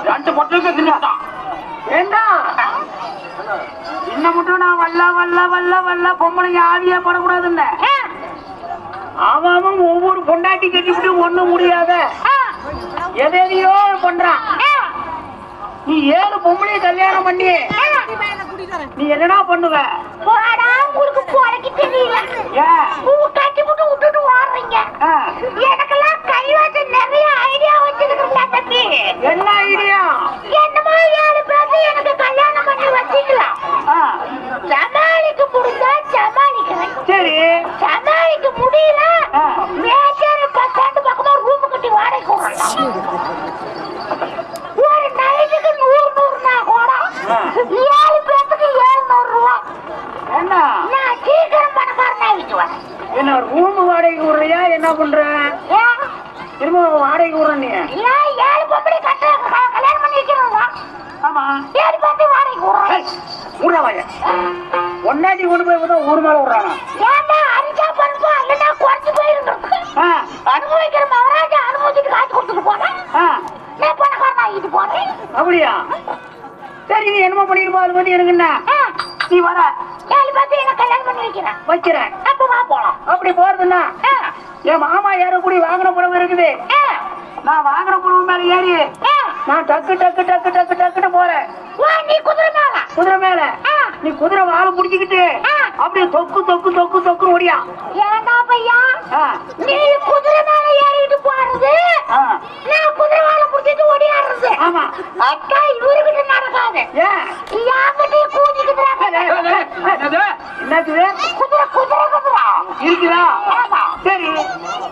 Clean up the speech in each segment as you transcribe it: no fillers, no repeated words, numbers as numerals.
2 பொட்டுக்கு தின்னுட்டான். ஏண்டா இன்னும் மட்டும் நான் வல்ல பொம்பளைங்க ஆவியே படக்கூடாதுன்னு அவன் ஒவ்வொரு பொண்டாட்டி கட்டிவிட்டு ஒண்ணும் முடியாத எதையோ பண்றான். நீ 7 பொம்பளைய கல்யாணம் பண்ணி நீ என்னடா பண்ணுவ? உங்களுக்கு போறக்கு தெரியல. கட்டி விட்டு விட்டுட்டு வாடுறீங்க. எனக்கெல்லாம் கைவாட்ட நிறைய ஐடியா வச்சிருக்கீங்களா தம்பி? என்ன ஐடியா? என்னமா 7 பேருக்கு எனக்கு கல்யாணம் பண்ணி வச்சீங்களா? சமாளிக்க முடிஞ்சா சமாளிக்கிறேன். சரி, சமாளிக்க முடியல மேஜர் பஸ் ஸ்டாண்ட் பக்கமா ரூம் கட்டி வாடகை கொடுக்கலாம். ஒரு நைட்டுக்கு 100 கூட 7 பேருக்கு 700 ரூபாய். என்ன நான் சீக்கிரம் பணக்காரன் ஆகிடுவேன். என்ன ரூம் வாடகை விடுறியா? என்ன பண்ற? திரும்ப வாடகை விடுற நீ? 7 பொம்பளை கல்யாணம் பண்ணி வைக்கிறோம். ஆமா, 7 பேருக்கு வாடகை விடுறேன். விடுறாங்க ஒன்னாட்டி கொண்டு போய் ஊர் மேல விடுறாங்க. ஏன்னா அரிசா பருப்பா இல்லைன்னா குறைச்சு போயிருந்துருக்கு. அனுபவிக்கிற மகராஜா அனுபவிச்சுட்டு காசு கொடுத்துட்டு போனேன். நான் பணக்காரன் ஆகிட்டு போனேன். அப்படியா? சரி, நீ என்னமோ பண்ணிருப்பா. அது பத்தி எனக்கு என்ன? நீ வர 7 பேருக்கு என்ன கல்யாணம் பண்ணி வைக்கிறேன். அப்ப வா போலாம். அப்படி போறதுன்னா என் மாமா ஏறக்கூடிய வாகன புறவு இருக்குது. நான் வாகன புறவு மேல ஏறி நான் டக்குன்னு போறேன். நீ குதிரை மேல நீ குதிரை வாழை புடிச்சுக்கிட்டு அப்படியே தொக்கு ஓடியா. ஏண்டா பையா, நீ குதிரை மேல ஏறிட்டு போறது, நான் குதிரை வாழை புடிச்சிட்டு ஓடியாடுறது. ஆமா, அக்கா இவருகிட்ட நடக்காது. யாங்கிட்டே கூதிக்குறாங்க. என்னது? குதிரை இருக்குதா? சரி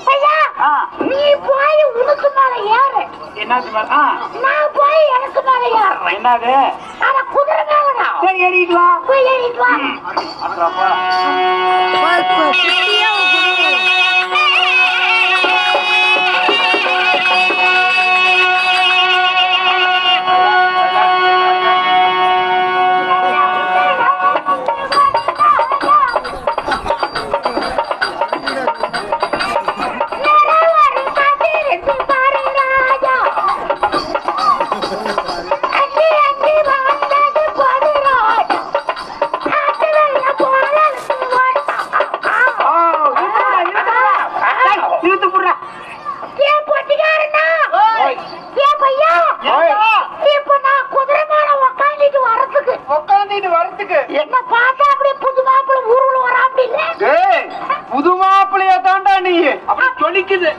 பையா, நீ போய் உனக்கு மேல ஏறு. என்னது? நான் போய் எனக்கு மேல ஏறுறேன். என்னது? ஆனா குதிரை மேலதான். சரி, ஏறிட்டு வா. போய் ஏறிட்டு வா. என்ன பார்த்தா அப்படியே புது மாப்பிள்ளை ஊர்ல வரா? அப்படி இல்ல, புது மாப்பிள்ளையா தாண்டா நீ அப்படி சொல்லிக்குது.